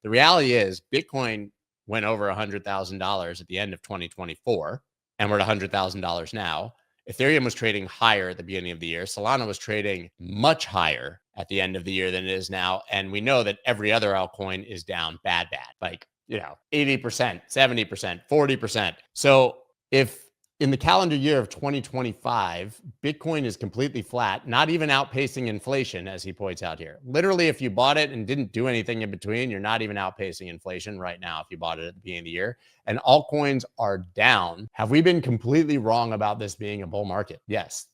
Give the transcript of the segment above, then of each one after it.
The reality is Bitcoin went over $100,000 at the end of 2024, and we're at $100,000 now. Ethereum was trading higher at the beginning of the year. Solana was trading much higher at the end of the year than it is now. And we know that every other altcoin is down bad, like, 80%, 70%, 40%. So if in the calendar year of 2025, Bitcoin is completely flat, not even outpacing inflation, as he points out here. Literally, if you bought it and didn't do anything in between, you're not even outpacing inflation right now if you bought it at the beginning of the year. And altcoins are down. Have we been completely wrong about this being a bull market? Yes.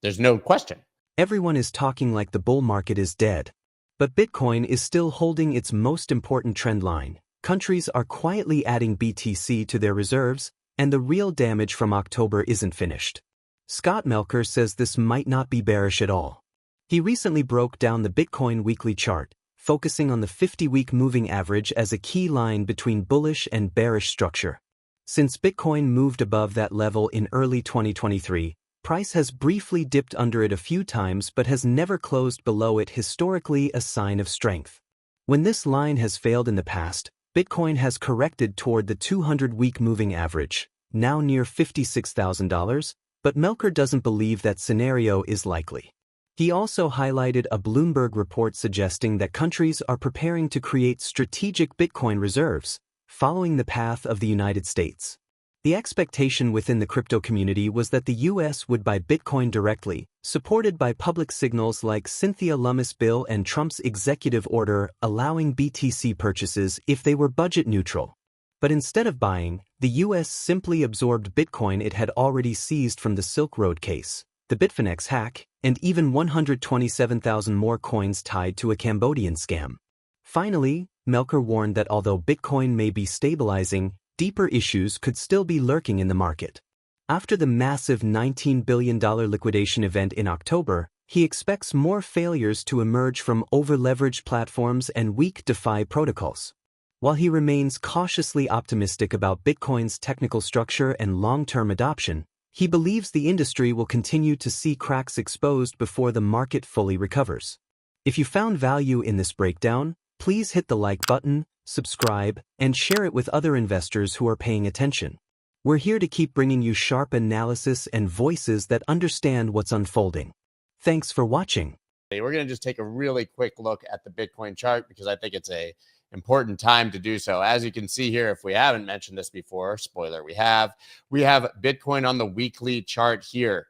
There's no question. Everyone is talking like the bull market is dead. But Bitcoin is still holding its most important trend line. Countries are quietly adding BTC to their reserves, and the real damage from October isn't finished. Scott Melker says this might not be bearish at all. He recently broke down the Bitcoin weekly chart, focusing on the 50-week moving average as a key line between bullish and bearish structure. Since Bitcoin moved above that level in early 2023, price has briefly dipped under it a few times but has never closed below it, historically a sign of strength. When this line has failed in the past, Bitcoin has corrected toward the 200-week moving average, now near $56,000, but Melker doesn't believe that scenario is likely. He also highlighted a Bloomberg report suggesting that countries are preparing to create strategic Bitcoin reserves, following the path of the United States. The expectation within the crypto community was that the US would buy Bitcoin directly, supported by public signals like Cynthia Lummis bill and Trump's executive order allowing BTC purchases if they were budget neutral. But instead of buying, the US simply absorbed Bitcoin it had already seized from the Silk Road case, the Bitfinex hack, and even 127,000 more coins tied to a Cambodian scam. Finally, Melker warned that although Bitcoin may be stabilizing, deeper issues could still be lurking in the market. After the massive $19 billion liquidation event in October, he expects more failures to emerge from over-leveraged platforms and weak DeFi protocols. While he remains cautiously optimistic about Bitcoin's technical structure and long-term adoption, he believes the industry will continue to see cracks exposed before the market fully recovers. If you found value in this breakdown, please hit the like button, subscribe, and share it with other investors who are paying attention. We're here to keep bringing you sharp analysis and voices that understand what's unfolding. Thanks for watching. We're going to just take a really quick look at the Bitcoin chart because I think it's an important time to do so. As you can see here, if we haven't mentioned this before, spoiler, we have Bitcoin on the weekly chart here.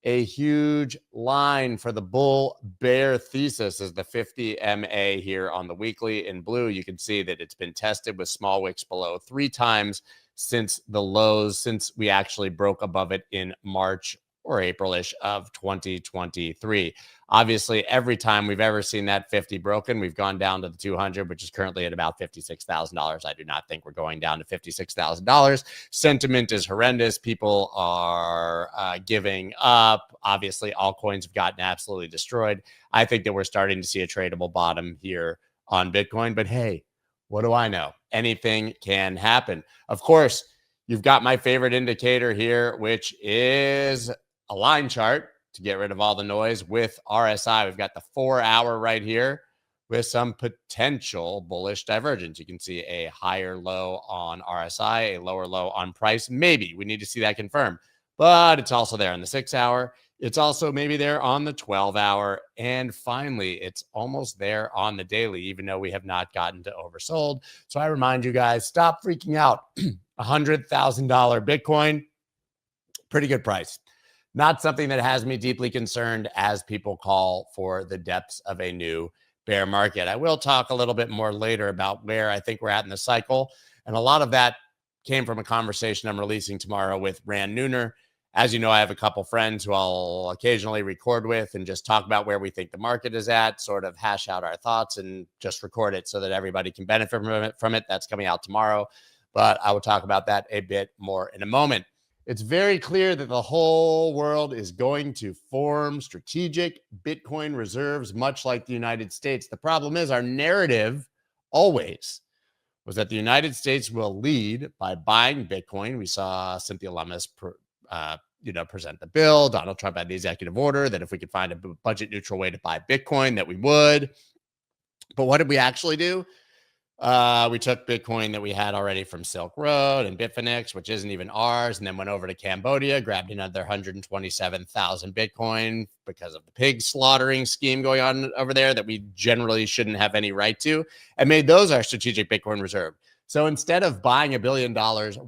A huge line for the bull bear thesis is the 50 MA here on the weekly in blue. You can see that it's been tested with small wicks below 3 times since the lows, since we actually broke above it in March or April-ish of 2023. Obviously, every time we've ever seen that 50 broken, we've gone down to the 200, which is currently at about $56,000. I do not think we're going down to $56,000. Sentiment is horrendous. People are giving up. Obviously, altcoins have gotten absolutely destroyed. I think that we're starting to see a tradable bottom here on Bitcoin. But hey, what do I know? Anything can happen. Of course, you've got my favorite indicator here, which is a line chart to get rid of all the noise with RSI. We've got the 4-hour right here with some potential bullish divergence. You can see a higher low on RSI, a lower low on price. Maybe we need to see that confirmed, but it's also there on the 6-hour. It's also maybe there on the 12-hour. And finally, it's almost there on the daily, even though we have not gotten to oversold. So I remind you guys, stop freaking out. $100,000 Bitcoin, pretty good price. Not something that has me deeply concerned as people call for the depths of a new bear market. I will talk a little bit more later about where I think we're at in the cycle. And a lot of that came from a conversation I'm releasing tomorrow with Rand Nooner. As you know, I have a couple friends who I'll occasionally record with and just talk about where we think the market is at, sort of hash out our thoughts and just record it so that everybody can benefit from it. That's coming out tomorrow, but I will talk about that a bit more in a moment. It's very clear that the whole world is going to form strategic Bitcoin reserves, much like the United States. The problem is our narrative always was that the United States will lead by buying Bitcoin. We saw Cynthia Lummis present the bill. Donald Trump had the executive order that if we could find a budget neutral way to buy Bitcoin, that we would. But what did we actually do? We took Bitcoin that we had already from Silk Road and Bitfinex, which isn't even ours, and then went over to Cambodia, grabbed another 127,000 Bitcoin because of the pig slaughtering scheme going on over there that we generally shouldn't have any right to, and made those our strategic Bitcoin reserve. So instead of buying $1 billion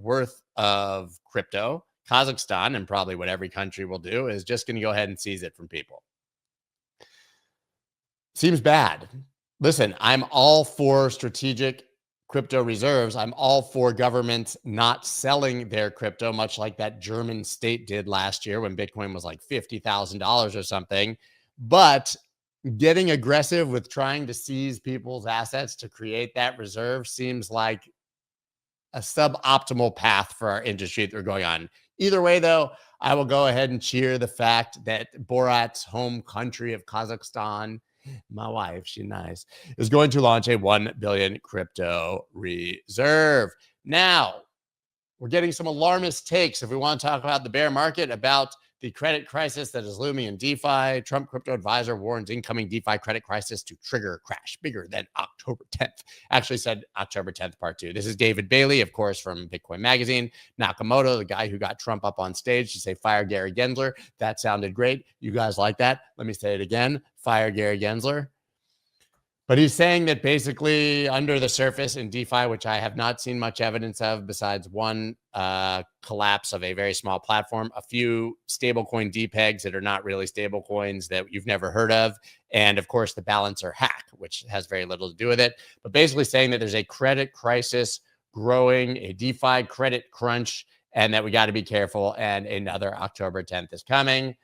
worth of crypto, Kazakhstan, and probably what every country will do, is just going to go ahead and seize it from people. Seems bad. Listen, I'm all for strategic crypto reserves. I'm all for governments not selling their crypto, much like that German state did last year when Bitcoin was like $50,000 or something. But getting aggressive with trying to seize people's assets to create that reserve seems like a suboptimal path for our industry that we're going on. Either way, though, I will go ahead and cheer the fact that Borat's home country of Kazakhstan, my wife, she's nice, is going to launch a 1 billion crypto reserve. Now, we're getting some alarmist takes. If we want to talk about the bear market, about the credit crisis that is looming in DeFi, Trump crypto advisor warns incoming DeFi credit crisis to trigger crash bigger than October 10th. Actually said October 10th, part 2. This is David Bailey, of course, from Bitcoin Magazine. Nakamoto, the guy who got Trump up on stage to say, fire Gary Gensler. That sounded great. You guys like that? Let me say it again. Fire Gary Gensler. But he's saying that basically under the surface in DeFi, which I have not seen much evidence of besides one collapse of a very small platform, a few stablecoin DPEGs that are not really stablecoins that you've never heard of, and of course the balancer hack, which has very little to do with it. But basically saying that there's a credit crisis growing, a DeFi credit crunch, and that we got to be careful, and another October 10th is coming.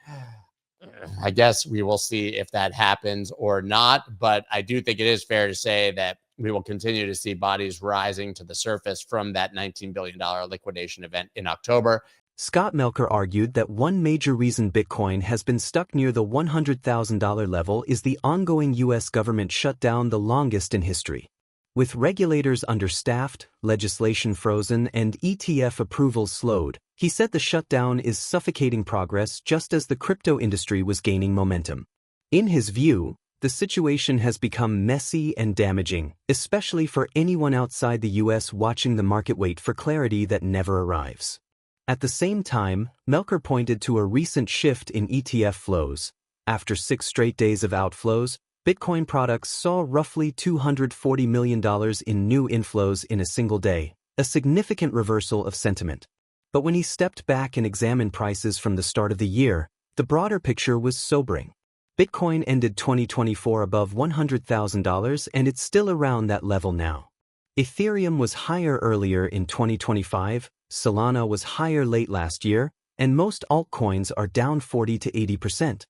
I guess we will see if that happens or not. But I do think it is fair to say that we will continue to see bodies rising to the surface from that $19 billion liquidation event in October. Scott Melker argued that one major reason Bitcoin has been stuck near the $100,000 level is the ongoing U.S. government shutdown, the longest in history. With regulators understaffed, legislation frozen, and ETF approvals slowed, he said the shutdown is suffocating progress just as the crypto industry was gaining momentum. In his view, the situation has become messy and damaging, especially for anyone outside the US watching the market wait for clarity that never arrives. At the same time, Melker pointed to a recent shift in ETF flows. After 6 straight days of outflows, Bitcoin products saw roughly $240 million in new inflows in a single day, a significant reversal of sentiment. But when he stepped back and examined prices from the start of the year, the broader picture was sobering. Bitcoin ended 2024 above $100,000 and it's still around that level now. Ethereum was higher earlier in 2025, Solana was higher late last year, and most altcoins are down 40 to 80%.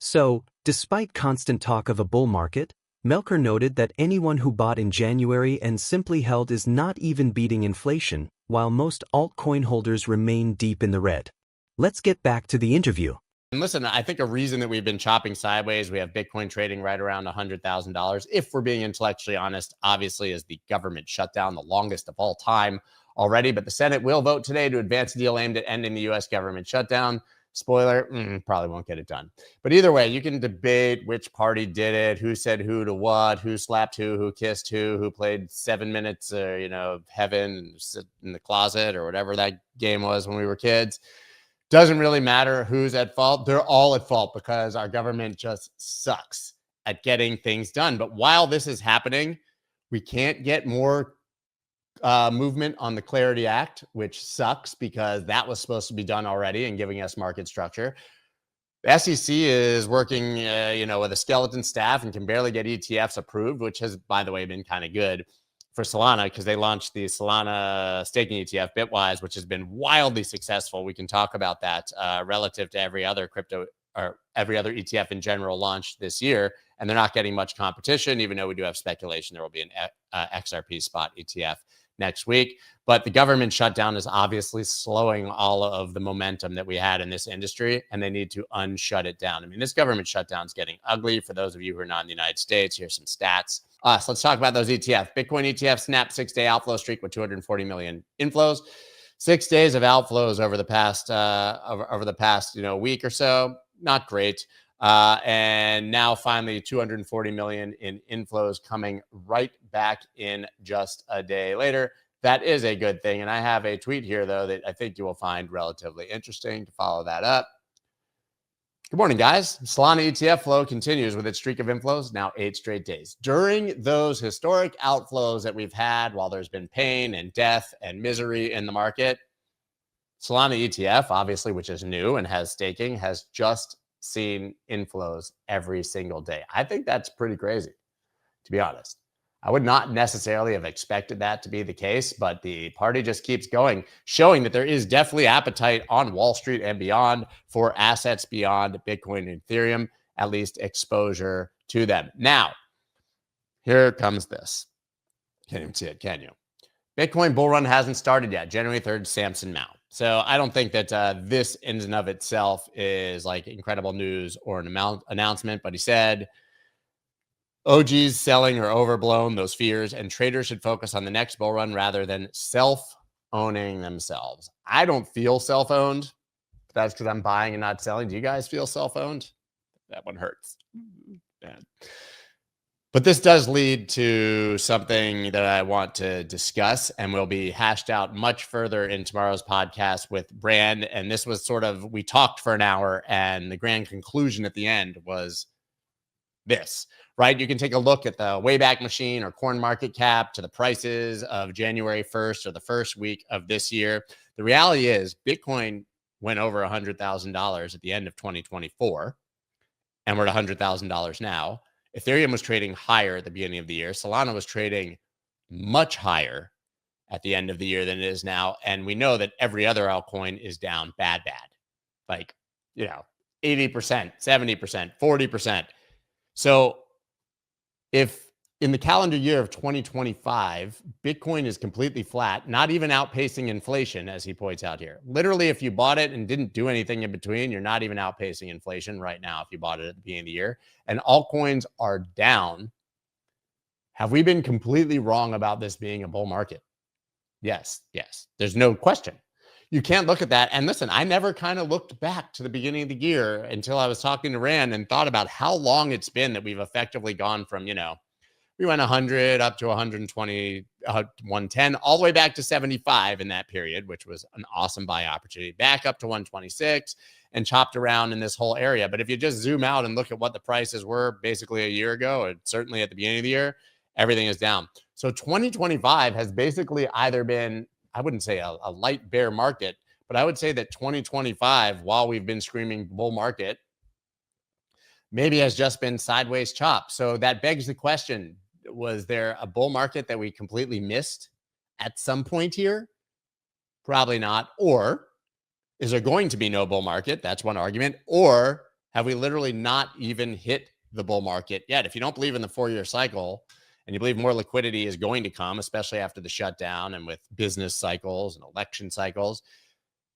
So, despite constant talk of a bull market, Melker noted that anyone who bought in January and simply held is not even beating inflation, while most altcoin holders remain deep in the red. Let's get back to the interview. And listen, I think a reason that we've been chopping sideways, we have Bitcoin trading right around $100,000, if we're being intellectually honest, obviously is the government shutdown, the longest of all time already. But the Senate will vote today to advance a deal aimed at ending the U.S. government shutdown. Spoiler, probably won't get it done. But either way, you can debate which party did it, who said who to what, who slapped who kissed who played 7 minutes, heaven, sit in the closet, or whatever that game was when we were kids. Doesn't really matter who's at fault. They're all at fault because our government just sucks at getting things done. But while this is happening, we can't get more movement on the Clarity Act, which sucks because that was supposed to be done already and giving us market structure. The SEC is working, with a skeleton staff and can barely get ETFs approved, which has, by the way, been kind of good for Solana because they launched the Solana staking ETF, Bitwise, which has been wildly successful. We can talk about that relative to every other crypto or every other ETF in general launched this year. And they're not getting much competition, even though we do have speculation there will be an XRP spot ETF next week. But the government shutdown is obviously slowing all of the momentum that we had in this industry, and they need to unshut it down. I mean, this government shutdown is getting ugly. For those of you who are not in the United States, here's some stats. So let's talk about those ETFs. Bitcoin ETF snapped 6-day outflow streak with 240 million inflows. 6 days of outflows over the past week or so. Not great. And now finally 240 million in inflows coming right back in just a day later. That is a good thing. And I have a tweet here, though, that I think you will find relatively interesting to follow that up. Good morning, guys. Solana ETF flow continues with its streak of inflows, now 8 straight days. During those historic outflows that we've had while there's been pain and death and misery in the market, Solana ETF, obviously, which is new and has staking, has just seen inflows every single day. I think that's pretty crazy, to be honest. I would not necessarily have expected that to be the case, but the party just keeps going, showing that there is definitely appetite on Wall Street and beyond for assets beyond Bitcoin and Ethereum, at least exposure to them. Now, here comes this. Can't even see it, can you? Bitcoin bull run hasn't started yet. January 3rd, Samson Mao. So I don't think that this in and of itself is like incredible news or an announcement, but he said, OGs selling are overblown, those fears, and traders should focus on the next bull run rather than self-owning themselves. I don't feel self-owned. That's because I'm buying and not selling. Do you guys feel self-owned? That one hurts. Bad. But this does lead to something that I want to discuss and will be hashed out much further in tomorrow's podcast with Brand. And this was sort of, we talked for an hour and the grand conclusion at the end was this, right? You can take a look at the Wayback Machine or Corn Market Cap to the prices of January 1st or the first week of this year. The reality is Bitcoin went over $100,000 at the end of 2024 and we're at $100,000 now. Ethereum was trading higher at the beginning of the year. Solana was trading much higher at the end of the year than it is now. And we know that every other altcoin is down bad. Like, 80%, 70%, 40%. So if in the calendar year of 2025, Bitcoin is completely flat, not even outpacing inflation, as he points out here. Literally, if you bought it and didn't do anything in between, you're not even outpacing inflation right now if you bought it at the beginning of the year. And altcoins are down. Have we been completely wrong about this being a bull market? Yes. There's no question. You can't look at that. And listen, I never kind of looked back to the beginning of the year until I was talking to Rand and thought about how long it's been that we've effectively gone from, we went 100 up to 120, 110, all the way back to 75 in that period, which was an awesome buy opportunity, back up to 126 and chopped around in this whole area. But if you just zoom out and look at what the prices were basically a year ago, or certainly at the beginning of the year, everything is down. So 2025 has basically either been, I wouldn't say a light bear market, but I would say that 2025, while we've been screaming bull market, maybe has just been sideways chop. So that begs the question, was there a bull market that we completely missed at some point here? Probably not. Or is there going to be no bull market? That's one argument. Or have we literally not even hit the bull market yet? If you don't believe in the 4-year cycle and you believe more liquidity is going to come, especially after the shutdown and with business cycles and election cycles,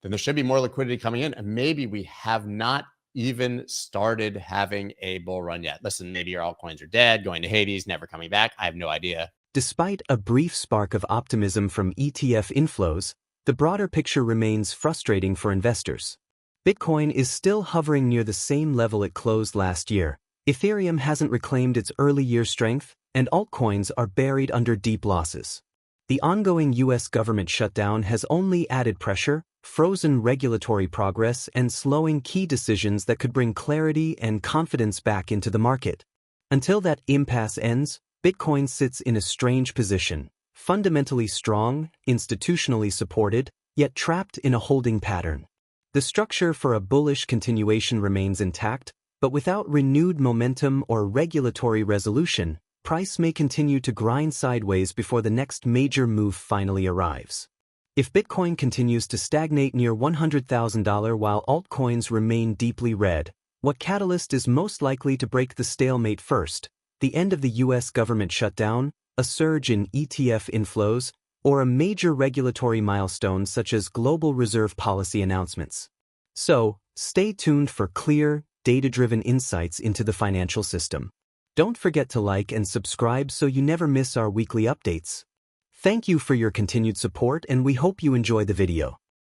then there should be more liquidity coming in. And maybe we have not even started having a bull run yet. Listen, maybe your altcoins are dead, going to Hades, never coming back. I have no idea. Despite a brief spark of optimism from ETF inflows, the broader picture remains frustrating for investors. Bitcoin is still hovering near the same level it closed last year. Ethereum hasn't reclaimed its early year strength, and altcoins are buried under deep losses. The ongoing U.S. government shutdown has only added pressure, frozen regulatory progress, and slowing key decisions that could bring clarity and confidence back into the market. Until that impasse ends, Bitcoin sits in a strange position, fundamentally strong, institutionally supported, yet trapped in a holding pattern. The structure for a bullish continuation remains intact, but without renewed momentum or regulatory resolution, price may continue to grind sideways before the next major move finally arrives. If Bitcoin continues to stagnate near $100,000 while altcoins remain deeply red, what catalyst is most likely to break the stalemate first? The end of the U.S. government shutdown, a surge in ETF inflows, or a major regulatory milestone such as global reserve policy announcements? So, stay tuned for clear, data-driven insights into the financial system. Don't forget to like and subscribe so you never miss our weekly updates. Thank you for your continued support and we hope you enjoy the video.